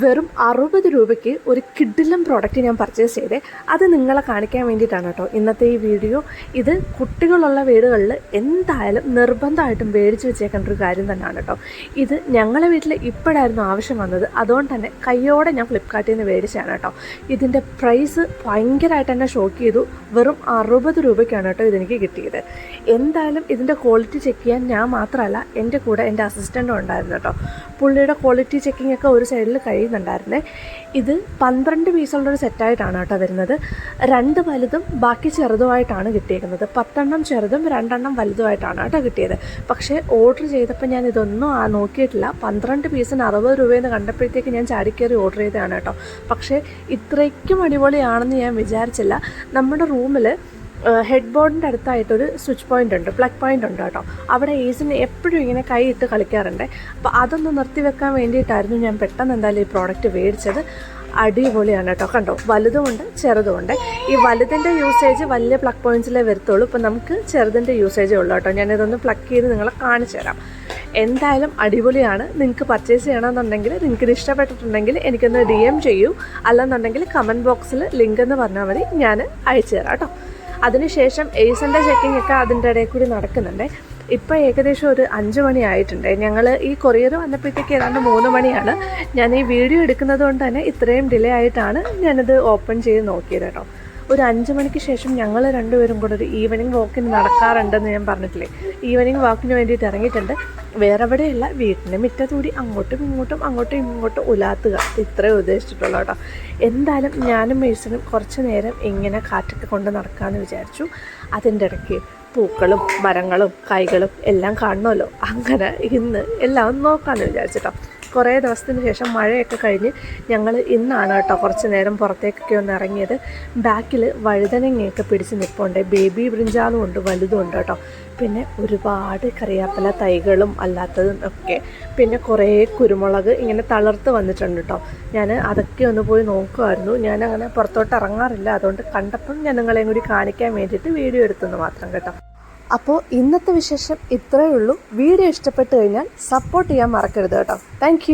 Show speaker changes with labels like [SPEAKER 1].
[SPEAKER 1] വെറും 60 രൂപയ്ക്ക് ഒരു കിഡിലം പ്രോഡക്റ്റ് ഞാൻ പർച്ചേസ് ചെയ്തേ. അത് നിങ്ങളെ കാണിക്കാൻ വേണ്ടിയിട്ടാണ് കേട്ടോ ഇന്നത്തെ ഈ വീഡിയോ. ഇത് കുട്ടികളുള്ള വീടുകളിൽ എന്തായാലും നിർബന്ധമായിട്ടും മേടിച്ച് വെച്ചേക്കേണ്ട ഒരു കാര്യം തന്നെയാണ് കേട്ടോ. ഇത് ഞങ്ങളെ വീട്ടിൽ ഇപ്പോഴായിരുന്നു ആവശ്യം വന്നത്, അതുകൊണ്ട് തന്നെ കയ്യോടെ ഞാൻ ഫ്ലിപ്കാർട്ടിൽ നിന്ന് മേടിച്ചാണ് കേട്ടോ. ഇതിൻ്റെ പ്രൈസ് ഭയങ്കരമായിട്ട് എന്നെ ഷോക്ക് ചെയ്തു. വെറും 60 രൂപയ്ക്കാണ് കേട്ടോ ഇതെനിക്ക് കിട്ടിയത്. എന്തായാലും ഇതിൻ്റെ ക്വാളിറ്റി ചെക്ക് ചെയ്യാൻ ഞാൻ മാത്രമല്ല, എൻ്റെ കൂടെ എൻ്റെ അസിസ്റ്റൻറ്റും ഉണ്ടായിരുന്നു കേട്ടോ. പുള്ളിയുടെ ക്വാളിറ്റി ചെക്കിംഗ് ഒക്കെ ഒരു സൈഡിൽ കഴിയുന്നുണ്ടായിരുന്നേ. ഇത് 12 പീസുള്ളൊരു സെറ്റായിട്ടാണ് കേട്ടോ വരുന്നത്. 2 വലുതും ബാക്കി ചെറുതുമായിട്ടാണ് കിട്ടിയിരിക്കുന്നത്. 10 ചെറുതും 2 വലുതുമായിട്ടാണ് കേട്ടോ കിട്ടിയത്. പക്ഷേ ഓർഡർ ചെയ്തപ്പോൾ ഞാൻ ഇതൊന്നും നോക്കിയിട്ടില്ല. 12 പീസിന് 60 രൂപയെന്ന് കണ്ടപ്പോഴത്തേക്ക് ഞാൻ ചാടിക്കയറി ഓർഡർ ചെയ്തതാണ് കേട്ടോ. പക്ഷേ ഇത്രയ്ക്കും അടിപൊളിയാണെന്ന് ഞാൻ വിചാരിച്ചില്ല. നമ്മുടെ റൂമിൽ ഹെഡ് ബോർഡിൻ്റെ അടുത്തായിട്ടൊരു സ്വിച്ച് പോയിൻ്റ് ഉണ്ട്, പ്ലഗ് പോയിൻ്റ് ഉണ്ട് കേട്ടോ. അവിടെ ഏസിന് എപ്പോഴും ഇങ്ങനെ കൈയിട്ട് കളിക്കാറുണ്ട്. അപ്പോൾ അതൊന്ന് നിർത്തിവെക്കാൻ വേണ്ടിയിട്ടായിരുന്നു ഞാൻ പെട്ടെന്ന് എന്തായാലും ഈ പ്രോഡക്റ്റ് മേടിച്ചത്. അടിപൊളിയാണ് കേട്ടോ. കണ്ടോ, വലുതുമുണ്ട് ചെറുതുമുണ്ട്. ഈ വലുതിൻ്റെ യൂസേജ് വലിയ പ്ലഗ് പോയിൻറ്റ്സിലേ വരത്തുള്ളൂ. ഇപ്പോൾ നമുക്ക് ചെറുതിൻ്റെ യൂസേജേ ഉള്ളൂ കേട്ടോ. ഞാനിതൊന്ന് പ്ലഗ് ചെയ്ത് നിങ്ങളെ കാണിച്ചു തരാം. എന്തായാലും അടിപൊളിയാണ്. നിങ്ങൾക്ക് പർച്ചേസ് ചെയ്യണമെന്നുണ്ടെങ്കിൽ, നിങ്ങൾക്കിത് ഇഷ്ടപ്പെട്ടിട്ടുണ്ടെങ്കിൽ എനിക്കൊന്ന് DM ചെയ്യൂ. അല്ലെന്നുണ്ടെങ്കിൽ കമൻറ്റ് ബോക്സിൽ ലിങ്ക് എന്ന് പറഞ്ഞാൽ മതി, ഞാൻ അയച്ചു തരാം കേട്ടോ. അതിനുശേഷം ഏസിൻ്റെ ചെക്കിംഗ് ഒക്കെ അതിൻ്റെ ഇടയിൽ കൂടി നടക്കുന്നുണ്ട്. ഇപ്പോൾ ഏകദേശം ഒരു 5 മണി ആയിട്ടുണ്ട്. ഞങ്ങൾ ഈ കൊറിയർ വന്നപ്പോഴത്തേക്ക് ഏതാണ്ട് 3 മണിയാണ്. ഞാൻ ഈ വീഡിയോ എടുക്കുന്നത് കൊണ്ട് തന്നെ ഇത്രയും ഡിലേ ആയിട്ടാണ് ഞാനിത് ഓപ്പൺ ചെയ്ത് നോക്കിയത് കേട്ടോ. ഒരു 5 മണിക്ക് ശേഷം ഞങ്ങൾ രണ്ടുപേരും കൂടെ ഒരു ഈവനിങ് വാക്കിന് നടക്കാറുണ്ടെന്ന് ഞാൻ പറഞ്ഞിട്ടില്ലേ. ഈവനിങ് വാക്കിന് വേണ്ടിയിട്ട് ഇറങ്ങിയിട്ടുണ്ട്. വേറെ എവിടെയല്ല, വീട്ടിൻ്റെ മുറ്റത്തൂടി അങ്ങോട്ടും ഇങ്ങോട്ടും ഉലാത്തുക, ഇത്രയും ഉദ്ദേശിച്ചിട്ടുള്ളൂ കേട്ടോ. എന്തായാലും ഞാനും മേഴ്സനും കുറച്ച് നേരം ഇങ്ങനെ കാറ്റൊക്കെ കൊണ്ട് നടക്കാമെന്ന് വിചാരിച്ചു. അതിൻ്റെ ഇടയ്ക്ക് പൂക്കളും മരങ്ങളും കായ്കളും എല്ലാം കാണണമല്ലോ. അങ്ങനെ ഇന്ന് എല്ലാം ഒന്ന് നോക്കാമെന്ന് വിചാരിച്ചിട്ടോ. കുറേ ദിവസത്തിന് ശേഷം മഴയൊക്കെ കഴിഞ്ഞ് ഞങ്ങൾ ഇന്നാണ് കേട്ടോ കുറച്ച് നേരം പുറത്തേക്കൊക്കെ ഒന്ന് ഇറങ്ങിയത്. ബാക്കിൽ വഴുതനങ്ങയൊക്കെ പിടിച്ച് നിൽപ്പുണ്ട്. ബേബി ബ്രിഞ്ചാളും ഉണ്ട്, വലുതും ഉണ്ട് കേട്ടോ. പിന്നെ ഒരുപാട് കറിവേപ്പില തൈകളും അല്ലാത്തതും ഒക്കെ. പിന്നെ കുറേ കുരുമുളക് ഇങ്ങനെ തളിർത്ത് വന്നിട്ടുണ്ട് കേട്ടോ. ഞാൻ അതൊക്കെ ഒന്ന് പോയി നോക്കുമായിരുന്നു. ഞാനങ്ങനെ പുറത്തോട്ട് ഇറങ്ങാറില്ല, അതുകൊണ്ട് കണ്ടപ്പം ഞാൻ നിങ്ങളെയും കൂടി കാണിക്കാൻ വേണ്ടിയിട്ട് വീഡിയോ എടുത്തെന്ന് മാത്രം കേട്ടോ. അപ്പോൾ ഇന്നത്തെ വിശേഷം ഇത്രയേ ഉള്ളൂ. വീഡിയോ ഇഷ്ടപ്പെട്ട് കഴിഞ്ഞാൽ സപ്പോർട്ട് ചെയ്യാൻ മറക്കരുത് കേട്ടോ. താങ്ക്